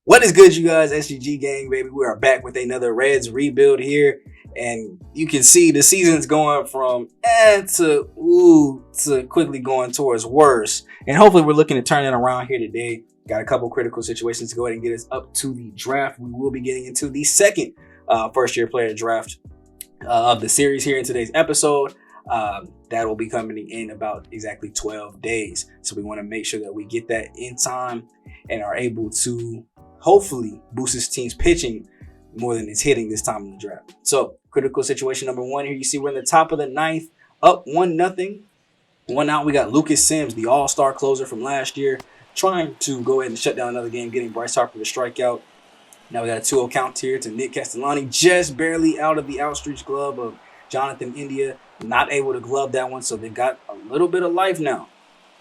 What is good, you guys? SGG gang, baby. We are back with another Reds rebuild here. And you can see the season's going from to quickly going towards worse. And hopefully we're looking to turn it around here today. Got a couple critical situations to go ahead and get us up to the draft. We will be getting into the second first-year player draft of the series here in today's episode. That will be coming in about exactly 12 days. So we want to make sure that we get that in time and are able to hopefully boost this team's pitching more than it's hitting this time in the draft. So critical situation number one here. You see we're in the top of the ninth, up 1-0. 1 out. We got Lucas Sims, the all-star closer from last year, trying to go ahead and shut down another game, getting Bryce Harper to strike out. Now we got a 2-0 count here to Nick Castellani, just barely out of the outstretched glove of Jonathan India. Not able to glove that one, so they got a little bit of life now.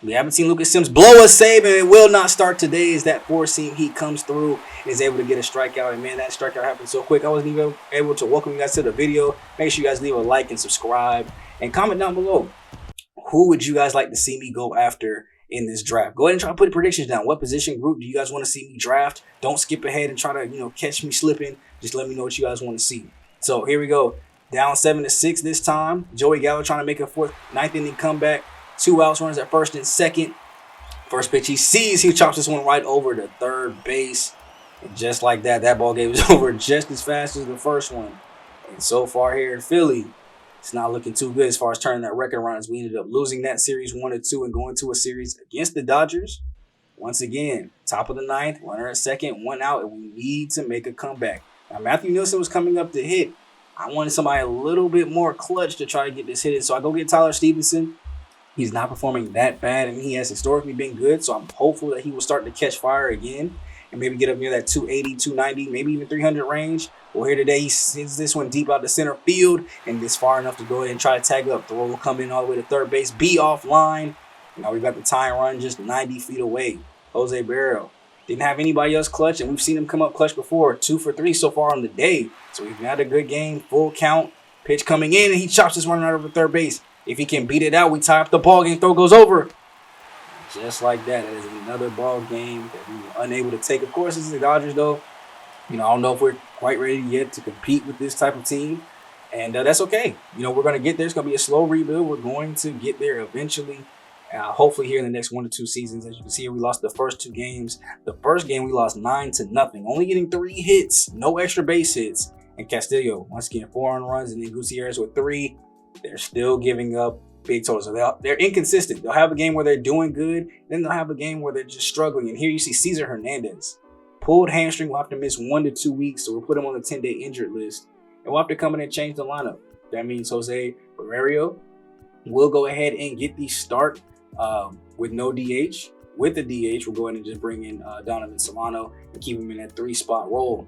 We haven't seen Lucas Sims blow a save, and it will not start today as that four-seam heat comes through and is able to get a strikeout. And, man, that strikeout happened so quick. I wasn't even able to welcome you guys to the video. Make sure you guys leave a like and subscribe and comment down below. Who would you guys like to see me go after in this draft? Go ahead and try to put predictions down. What position group do you guys want to see me draft? Don't skip ahead and try to, catch me slipping. Just let me know what you guys want to see. So here we go. Down 7-6 this time. Joey Gallo trying to make a ninth inning comeback. 2 outs, runners at first and second. First pitch he sees, he chops this one right over to third base. And just like that, that ball game was over just as fast as the first one. And so far here in Philly, it's not looking too good as far as turning that record around, as we ended up losing that series 1-2 and going to a series against the Dodgers. Once again, top of the ninth, runner at second, 1 out, and we need to make a comeback. Now, Matthew Nielsen was coming up to hit. I wanted somebody a little bit more clutch to try to get this hit in, so I go get Tyler Stevenson. He's not performing that bad, and he has historically been good, so I'm hopeful that he will start to catch fire again and maybe get up near that 280, 290, maybe even 300 range. Well, here today, he sends this one deep out to center field, and it's far enough to go ahead and try to tag up. Throw will come in all the way to third base, be offline. Now we've got the tying run just 90 feet away. Jose Barrero didn't have anybody else clutch, and we've seen him come up clutch before. 2 for 3 so far on the day. So we've had a good game, full count. Pitch coming in, and he chops this one right over third base. If he can beat it out, we tie up the ball game. Throw goes over. Just like that. That is another ball game that we were unable to take. Of course, this is the Dodgers, though. I don't know if we're quite ready yet to compete with this type of team. And that's okay. We're going to get there. It's going to be a slow rebuild. We're going to get there eventually. Hopefully here in the next 1 to 2 seasons. As you can see here, we lost the first 2 games. The first game we lost 9-0. Only getting 3 hits. No extra base hits. And Castillo, once again, 4 earned runs. And then Gutierrez with 3. They're still giving up big totals. So they're inconsistent. They'll have a game where they're doing good. Then they'll have a game where they're just struggling. And here you see Cesar Hernandez. Pulled hamstring. We'll have to miss 1 to 2 weeks. So we'll put him on the 10-day injured list. And we'll have to come in and change the lineup. That means Jose Barrero will go ahead and get the start with no DH. With the DH, we'll go ahead and just bring in Donovan Solano and keep him in that 3-spot role.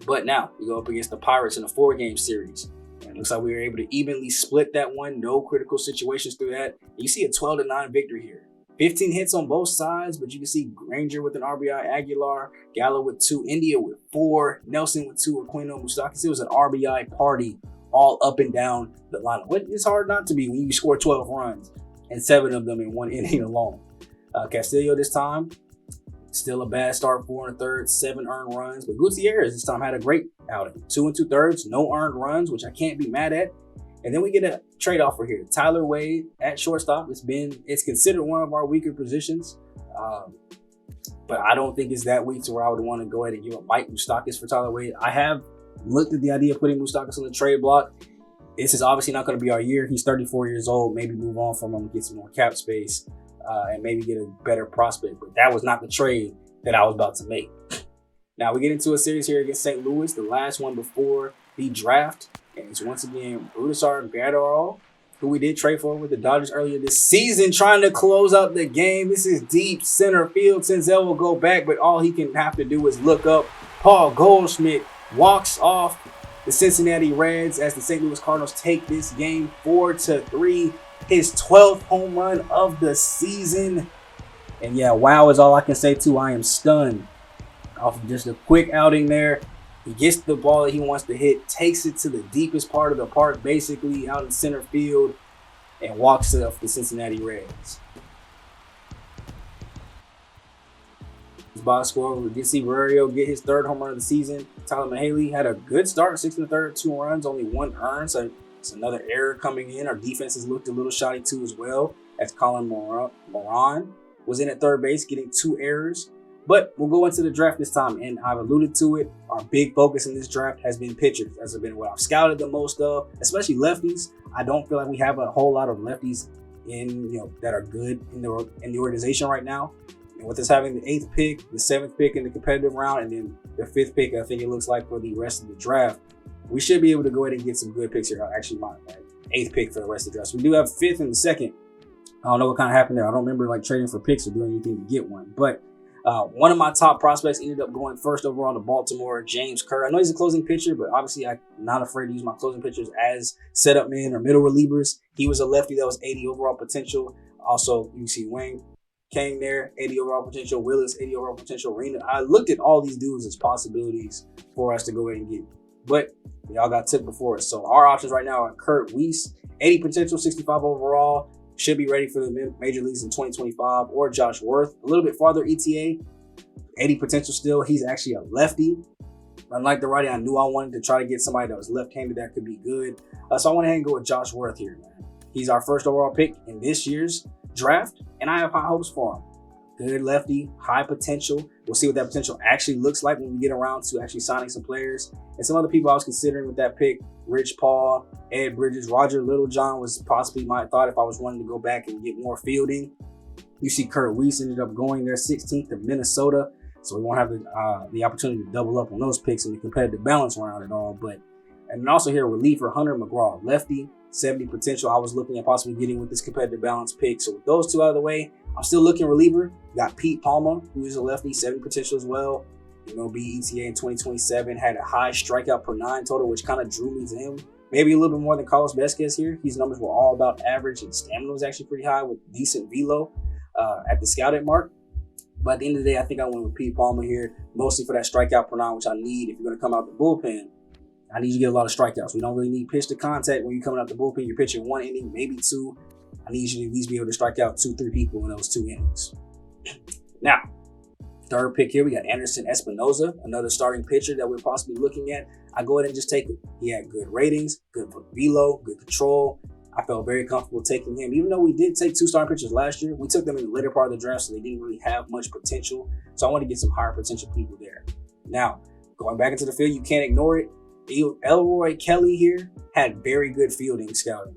But now we go up against the Pirates in a 4-game series. And it looks like we were able to evenly split that one. No critical situations through that. You see a 12-9 victory here. 15 hits on both sides, but you can see Granger with an RBI, Aguilar, Gallo with 2, India with 4, Nelson with 2, Aquino, Moustakas. It was an RBI party all up and down the lineup. It's hard not to be when you score 12 runs and 7 of them in 1 inning alone. Castillo this time, still a bad start, 4 1/3, 7 earned runs. But Gutierrez this time had a great outing. 2 2/3, no earned runs, which I can't be mad at. And then we get a trade offer here. Tyler Wade at shortstop. It's considered one of our weaker positions. But I don't think it's that weak to where I would want to go ahead and give up Mike Moustakas for Tyler Wade. I have looked at the idea of putting Moustakas on the trade block. This is obviously not going to be our year. He's 34 years old. Maybe move on from him, get some more cap space. And maybe get a better prospect. But that was not the trade that I was about to make. Now we get into a series here against St. Louis, the last one before the draft. And it's once again Brudasar Graterol, who we did trade for with the Dodgers earlier this season, trying to close out the game. This is deep center field. Senzel will go back, but all he can have to do is look up. Paul Goldschmidt walks off the Cincinnati Reds as the St. Louis Cardinals take this game 4-3. His 12th home run of the season. And yeah, wow is all I can say too. I am stunned off of just a quick outing there. He gets the ball that he wants to hit, takes it to the deepest part of the park, basically out in center field, and walks off the Cincinnati Reds. Box score. We did see Barrio get his 3rd home run of the season. Tyler Mahaley had a good start, 6 1/3, 2 runs, only 1 earned. So it's another error coming in. Our defense has looked a little shoddy too as well, as Colin Moran was in at 3rd base, getting 2 errors. But we'll go into the draft this time, and I've alluded to it. Our big focus in this draft has been pitchers. That's been what I've scouted the most of, especially lefties. I don't feel like we have a whole lot of lefties that are good in the organization right now. And with us having the 8th pick, the 7th pick in the competitive round, and then the 5th pick, I think it looks like for the rest of the draft, we should be able to go ahead and get some good picks here. Actually, my 8th pick for the rest of the draft. So we do have 5th and the 2nd. I don't know what kind of happened there. I don't remember trading for picks or doing anything to get one, but one of my top prospects ended up going 1st overall to Baltimore, James Kerr. I know he's a closing pitcher, but obviously I'm not afraid to use my closing pitchers as setup men or middle relievers. He was a lefty that was 80 overall potential. Also, you see Wayne Kang there, 80 overall potential. Willis, 80 overall potential. Rena. I looked at all these dudes as possibilities for us to go ahead and get, but y'all got tipped before us. So our options right now are Kurt Weiss, 80 potential, 65 overall. Should be ready for the major leagues in 2025, or Josh Worth, a little bit farther ETA, 80 potential still. He's actually a lefty. Unlike the righty, I knew I wanted to try to get somebody that was left-handed that could be good. So I went ahead and go with Josh Worth here, man. He's our 1st overall pick in this year's draft, and I have high hopes for him. Good lefty, high potential. We'll see what that potential actually looks like when we get around to actually signing some players. And some other people I was considering with that pick, Rich Paul, Ed Bridges, Roger Littlejohn was possibly my thought if I was wanting to go back and get more fielding. You see Kurt Weiss ended up going there 16th to Minnesota, so we won't have the opportunity to double up on those picks in the competitive balance round at all. And then also here, reliever Hunter McGraw, lefty, 70 potential. I was looking at possibly getting with this competitive balance pick. So with those two out of the way, I'm still looking reliever. Got Pete Palmer, who is a lefty, 70 potential as well. MLB ETA in 2027, had a high strikeout per 9 total, which kind of drew me to him. Maybe a little bit more than Carlos Vasquez here. His numbers were all about average, and stamina was actually pretty high with decent velo at the scouted mark. But at the end of the day, I think I went with Pete Palmer here, mostly for that strikeout per 9, which I need if you're going to come out the bullpen. I need you to get a lot of strikeouts. We don't really need pitch to contact when you're coming out the bullpen. You're pitching 1 inning, maybe 2. I need you to at least be able to strike out 2-3 people in those 2 innings. Now, 3rd pick here, we got Anderson Espinoza, another starting pitcher that we're possibly looking at. I go ahead and just take him. He had good ratings, good velo, good control. I felt very comfortable taking him. Even though we did take 2 starting pitchers last year, we took them in the later part of the draft, so they didn't really have much potential. So I want to get some higher potential people there. Now, going back into the field, you can't ignore it. Elroy Kelly here had very good fielding scouting.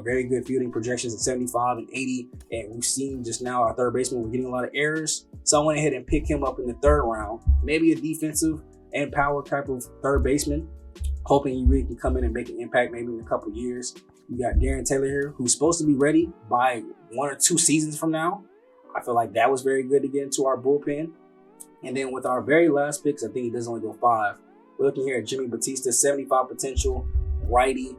Very good fielding projections at 75 and 80. And we've seen just now our 3rd baseman, we're getting a lot of errors. So I went ahead and picked him up in the 3rd round. Maybe a defensive and power type of 3rd baseman, hoping he really can come in and make an impact maybe in a couple years. You got Darren Taylor here, who's supposed to be ready by 1 or 2 seasons from now. I feel like that was very good to get into our bullpen. And then with our very last picks, I think he does only go 5. We're looking here at Jimmy Bautista, 75 potential, righty.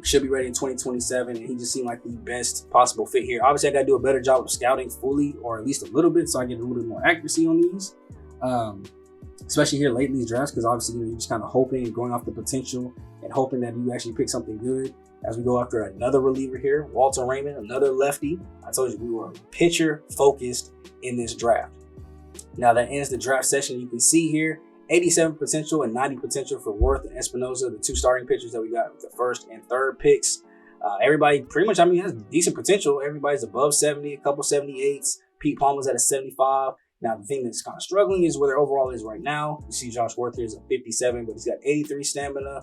Should be ready in 2027, and he just seemed like the best possible fit here. Obviously, I got to do a better job of scouting fully, or at least a little bit, so I get a little bit more accuracy on these, especially here late in these drafts, because obviously you're just kind of hoping and going off the potential and hoping that you actually pick something good. As we go after another reliever here, Walter Raymond, another lefty. I told you we were pitcher focused in this draft. Now that ends the draft session. You can see here 87 potential and 90 potential for Worth and Espinoza, the 2 starting pitchers that we got with the 1st and 3rd picks. Everybody pretty much, has decent potential. Everybody's above 70, a couple 78s. Pete Palmer's at a 75. Now, the thing that's kind of struggling is where their overall is right now. You see Josh Worth here is a 57, but he's got 83 stamina.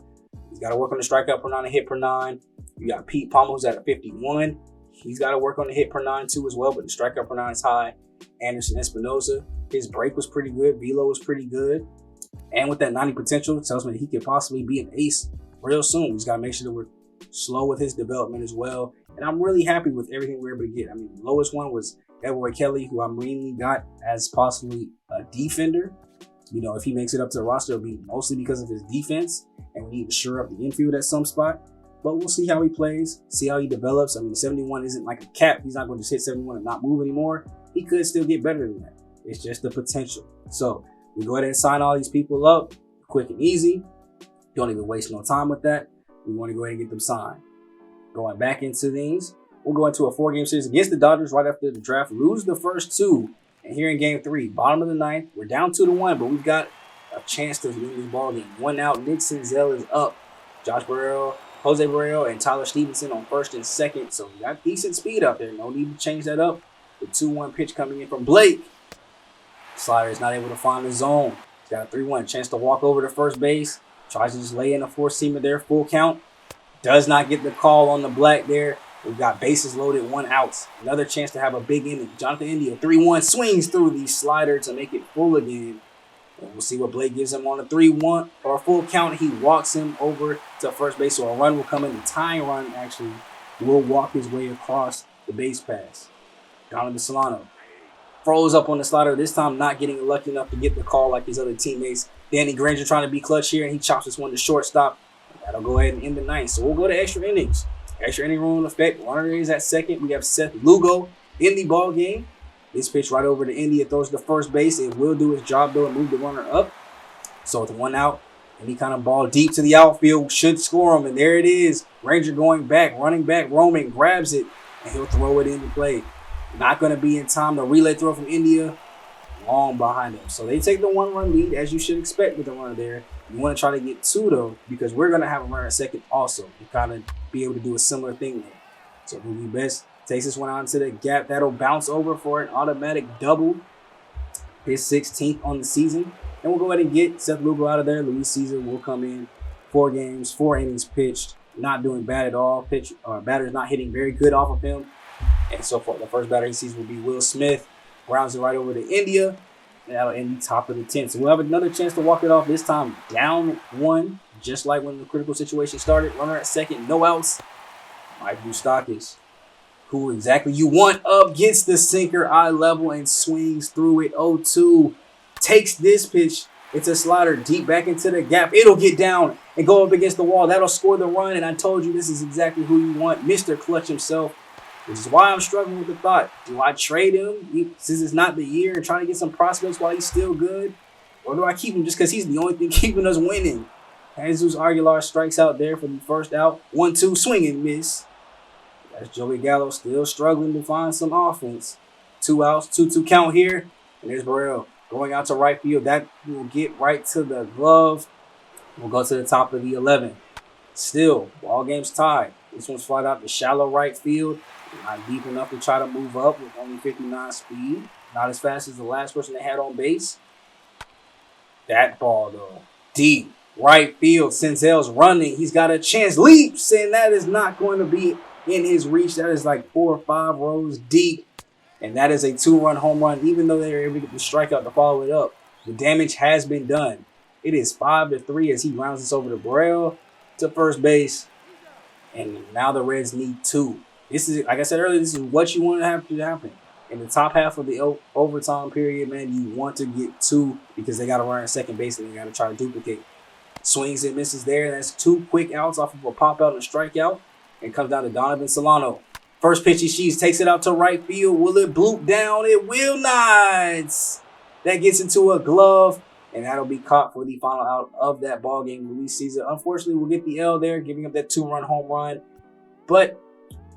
He's got to work on the strikeout per 9 and hit per 9. You got Pete Palmer, who's at a 51. He's got to work on the hit per 9 too as well, but the strikeout per 9 is high. Anderson Espinoza, his break was pretty good. Velo was pretty good. And with that 90 potential, it tells me that he could possibly be an ace real soon. We just got to make sure that we're slow with his development as well. And I'm really happy with everything we were able to get. The lowest one was Elroy Kelly, who I mainly got as possibly a defender. If he makes it up to the roster, it'll be mostly because of his defense. And we need to shore up the infield at some spot. But we'll see how he plays, see how he develops. 71 isn't like a cap. He's not going to just hit 71 and not move anymore. He could still get better than that. It's just the potential. So we go ahead and sign all these people up quick and easy. Don't even waste no time with that. We want to go ahead and get them signed. Going back into things, we'll go into a 4-game series against the Dodgers right after the draft. Lose the first 2 And here in game 3, bottom of the ninth, we're down 2-1, but we've got a chance to win this ball game. 1 out, Nick Senzel is up. Josh Burrell, Jose Burrell, and Tyler Stevenson on first and second. So we got decent speed out there. No need to change that up. The 2-1 pitch coming in from Blake. Slider is not able to find the zone. He's got a 3-1 chance to walk over to first base. Tries to just lay in a 4-seamer there, full count. Does not get the call on the black there. We've got bases loaded, 1 out. Another chance to have a big inning. Jonathan India, 3-1, swings through the slider to make it full again. And we'll see what Blake gives him on a 3-1 or a full count. He walks him over to first base, so a run will come in. The tying run actually will walk his way across the base pass. Donovan Solano froze up on the slider, this time not getting lucky enough to get the call like his other teammates. Danny Granger trying to be clutch here, and he chops this one to shortstop. That'll go ahead and end the ninth. So we'll go to extra innings. Extra inning rule in effect. Runner is at second. We have Seth Lugo in the ball game. This pitch right over to India, throws to first base. It will do its job though and move the runner up. So with 1 out, any kind of ball deep to the outfield should score him. And there it is. Ranger going back, running back, roaming, grabs it, and he'll throw it into play. Not going to be in time. The relay throw from India, long behind him. So they take the 1-run lead, as you should expect with the runner there. You want to try to get 2, though, because we're going to have a runner at second also to kind of be able to do a similar thing there. So Mookie Betts takes this one out into the gap. That'll bounce over for an automatic double. His 16th on the season. And we'll go ahead and get Seth Lugo out of there. Luis Caesar will come in. 4 games, 4 innings pitched. Not doing bad at all. Batter's not hitting very good off of him. And so far, the first batter he sees will be Will Smith. Grounds it right over to India. And that'll end the top of the 10th. So we'll have another chance to walk it off, this time down 1, just like when the critical situation started. Runner at second, no outs. Mike Boustakis, who exactly you want up, gets the sinker eye level and swings through it. 0-2. Takes this pitch. It's a slider deep back into the gap. It'll get down and go up against the wall. That'll score the run. And I told you this is exactly who you want. Mr. Clutch himself. Which is why I'm struggling with the thought. Do I trade him since it's not the year and try to get some prospects while he's still good? Or do I keep him just because he's the only thing keeping us winning? Jesus Aguilar strikes out there for the first out. 1-2, swing and miss. That's Joey Gallo still struggling to find some offense. 2 outs, 2-2 count here. And there's Burrell going out to right field. That will get right to the glove. We'll go to the top of the 11th. Still, ball game's tied. This one's flat out to shallow right field. Not deep enough to try to move up with only 59 speed. Not as fast as the last person they had on base. That ball, though, deep right field. Senzel's running. He's got a chance. Leaps, and that is not going to be in his reach. That is like 4 or 5 rows deep. And that is a 2-run home run, even though they were able to get the strikeout to follow it up. The damage has been done. It is 5-3 as he rounds this over to Burrell to first base. And now the Reds need 2. This is, like I said earlier, this is what you want to have to happen. In the top half of the overtime period, man, you want to get 2 because they got to run at second base and they got to try to duplicate. Swings and misses there. That's 2 quick outs off of a pop out and a strikeout. And comes down to Donovan Solano. First pitch he sees, takes it out to right field. Will it bloop down? It will not. That gets into a glove, and that'll be caught for the final out of that ball game. Luis Caesar, unfortunately, will get the L there, giving up that 2-run home run. But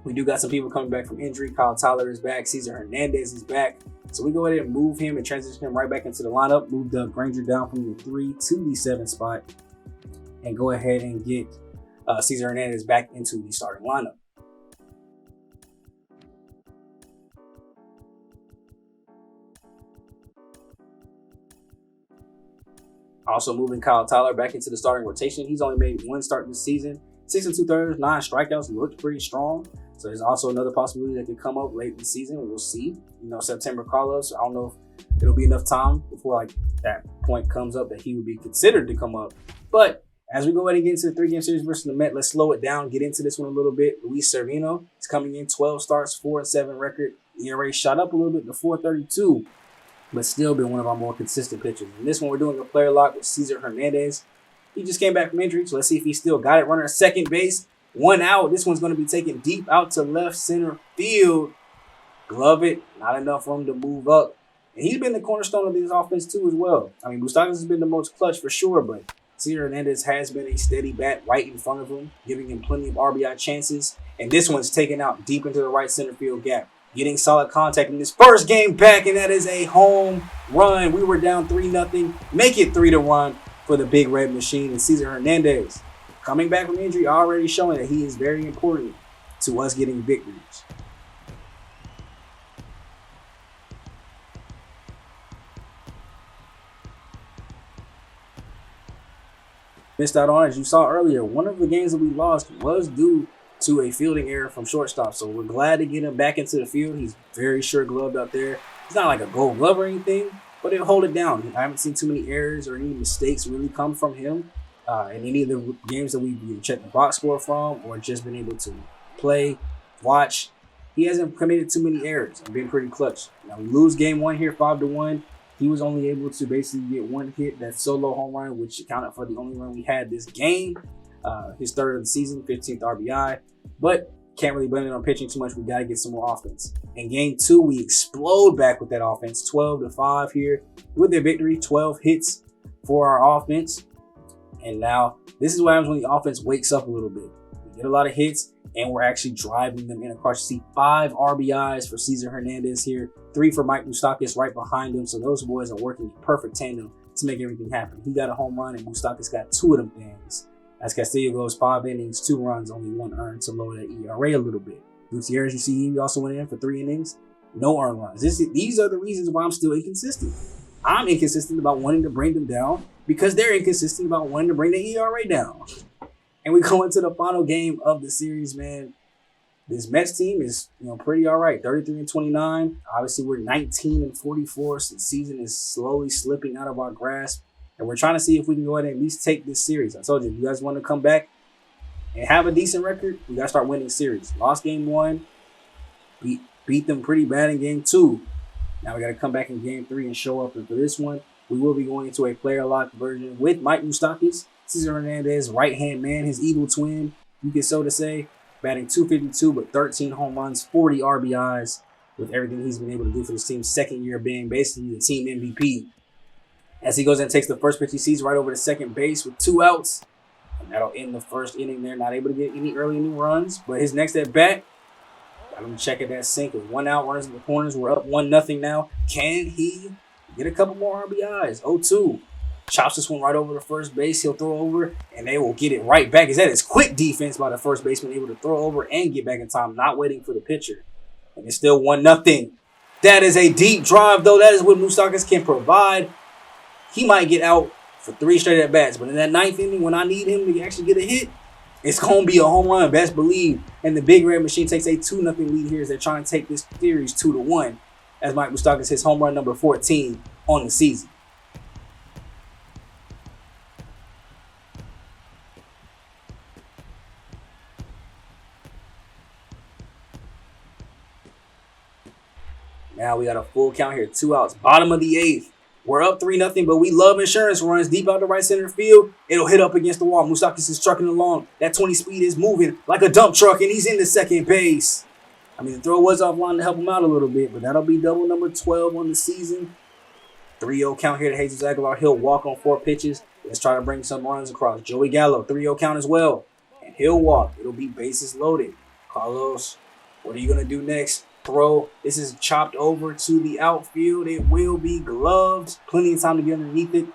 we do got some people coming back from injury. Kyle Tyler is back. Cesar Hernandez is back. So we go ahead and move him and transition him right back into the lineup. Move Doug Granger down from the 3 to the 7 spot. And go ahead and get Cesar Hernandez back into the starting lineup. Also moving Kyle Tyler back into the starting rotation. He's only made 1 start this season. 6 2/3, 9 strikeouts, looked pretty strong. So there's also another possibility that could come up late in the season. We'll see. September call-ups. I don't know if it'll be enough time before that point comes up that he would be considered to come up. But as we go ahead and get into the 3-game series versus the Met, let's slow it down, get into this one a little bit. Luis Servino is coming in, 12 starts, 4-7 record. ERA shot up a little bit to 4.32. But still been one of our more consistent pitchers. In this one, we're doing a player lock with Cesar Hernandez. He just came back from injury, so let's see if he still got it. Runner at second base, 1 out. This one's going to be taken deep out to left center field. Glove it, not enough for him to move up. And he's been the cornerstone of this offense too as well. I mean, Boustakis has been the most clutch for sure, but Cesar Hernandez has been a steady bat right in front of him, giving him plenty of RBI chances. And this one's taken out deep into the right center field gap. getting solid contact in this first game back, and that is a home run. We were down 3-0, make it 3-1 for the Big Red Machine, and Cesar Hernandez coming back from injury, already showing that he is very important to us getting victories. Missed out on, as you saw earlier, one of the games that we lost was due to a fielding error from shortstop. So we're glad to get him back into the field. He's very sure gloved out there. It's not like a gold glove or anything, but it'll hold it down. I haven't seen too many errors or any mistakes really come from him in any of the games that we've checked the box score from or just been able to play, watch. He hasn't committed too many errors and been pretty clutch. Now we lose game 1 here, 5-1. He was only able to basically get one hit, that solo home run, which accounted for the only run we had this game. His third of the season, 15th RBI. But can't really blame it on pitching too much. We got to get some more offense. In game 2, we explode back with that offense, 12-5 here with their victory, 12 hits for our offense. And now this is what happens when the offense wakes up a little bit. We get a lot of hits, and we're actually driving them in across. You see 5 RBIs for Cesar Hernandez here, 3 for Mike Moustakas right behind him. So those boys are working in perfect tandem to make everything happen. He got a home run, and Moustakas got 2 of them things. As Castillo goes 5 innings, 2 runs, only 1 earned to lower that ERA a little bit. Gutierrez, you see, he also went in for 3 innings, no earned runs. These are the reasons why I'm still inconsistent. I'm inconsistent about wanting to bring them down because they're inconsistent about wanting to bring the ERA down. And we go into the final game of the series, man. This Mets team is, pretty all right. 33-29. Obviously, we're 19-44, so the season is slowly slipping out of our grasp. And we're trying to see if we can go ahead and at least take this series. I told you, if you guys want to come back and have a decent record, we got to start winning series. Lost game 1, beat them pretty bad in game 2. Now we got to come back in game 3 and show up. And for this one, we will be going into a player lock version with Mike Moustakas, Cesar Hernandez, right-hand man, his evil twin, you can so to say, batting .252, but 13 home runs, 40 RBIs, with everything he's been able to do for this team. Second year being basically the team MVP. As he goes and takes the first pitch he sees right over to second base with 2 outs. And that'll end the first inning there. Not able to get any early new runs. But his next at bat, got him checking that sink with 1 out, runners in the corners. We're up 1-0 now. Can he get a couple more RBIs? 0-2. Chops this one right over to first base. He'll throw over, and they will get it right back. That is quick defense by the first baseman, able to throw over and get back in time, not waiting for the pitcher. And it's still 1-0. That is a deep drive, though. That is what Moustakas can provide. He might get out for 3 straight at-bats, but in that 9th inning, when I need him to actually get a hit, it's going to be a home run, best believe. And the Big Red Machine takes a 2-0 lead here as they're trying to take this series 2-1 as Mike Moustakas hits home run number 14 on the season. Now we got a full count here, 2 outs, bottom of the 8th. We're up 3-0, but we love insurance runs deep out the right center field. It'll hit up against the wall. Moustakas is trucking along. That 20 speed is moving like a dump truck, and he's in the second base. I mean, the throw was offline to help him out a little bit, but that'll be double number 12 on the season. 3-0 count here to Jesus Aguilar. He'll walk on 4 pitches. Let's try to bring some runs across. Joey Gallo, 3-0 count as well. And he'll walk. It'll be bases loaded. Carlos, what are you going to do next? Throw. This is chopped over to the outfield. It will be gloved. Plenty of time to get underneath it.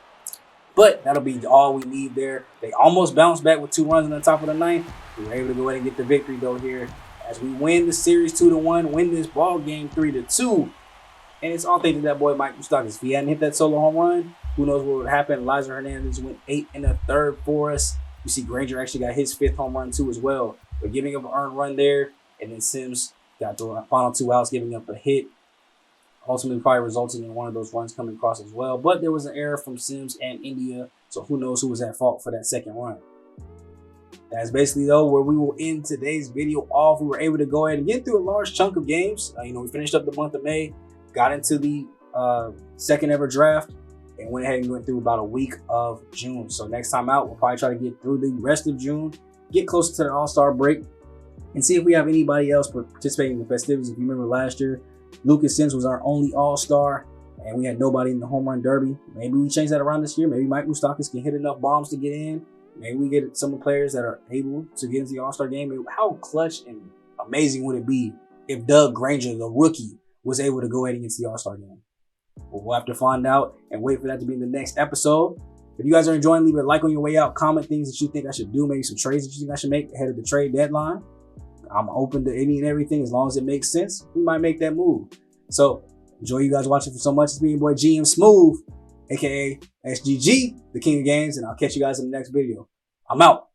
But that'll be all we need there. They almost bounced back with 2 runs on the top of the 9th. We were able to go ahead and get the victory, though, here as we win the series 2-1, win this ball game 3-2. And it's all thanks to that boy, Mike Moustakas. If he hadn't hit that solo home run, who knows what would happen. Eliza Hernandez went 8 1/3 for us. You see Granger actually got his 5th home run, too, as well. But giving up an earned run there. And then Sims got the final 2 outs, giving up a hit. Ultimately, probably resulting in one of those runs coming across as well. But there was an error from Sims and India. So who knows who was at fault for that second run. That's basically, though, where we will end today's video off. We were able to go ahead and get through a large chunk of games. We finished up the month of May, got into the second ever draft, and went ahead and went through about a week of June. So next time out, we'll probably try to get through the rest of June, get closer to the All-Star break, and see if we have anybody else participating in the festivities. If you remember last year, Lucas Sims was our only All-Star, and we had nobody in the home run derby. Maybe we change that around this year. Maybe Mike Moustakas can hit enough bombs to get in. Maybe we get some of the players that are able to get into the All-Star game. How clutch and amazing would it be if Doug Granger, the rookie, was able to go ahead and get to the All-Star game. But we'll have to find out and wait for that to be in the next episode. If you guys are enjoying, leave a like on your way out. Comment things that you think I should do, maybe some trades that you think I should make ahead of the trade deadline. I'm open to any and everything as long as it makes sense. We might make that move. So enjoy you guys watching for so much. It's me, your boy GM Smooth, aka SGG, the King of Games, and I'll catch you guys in the next video. I'm out.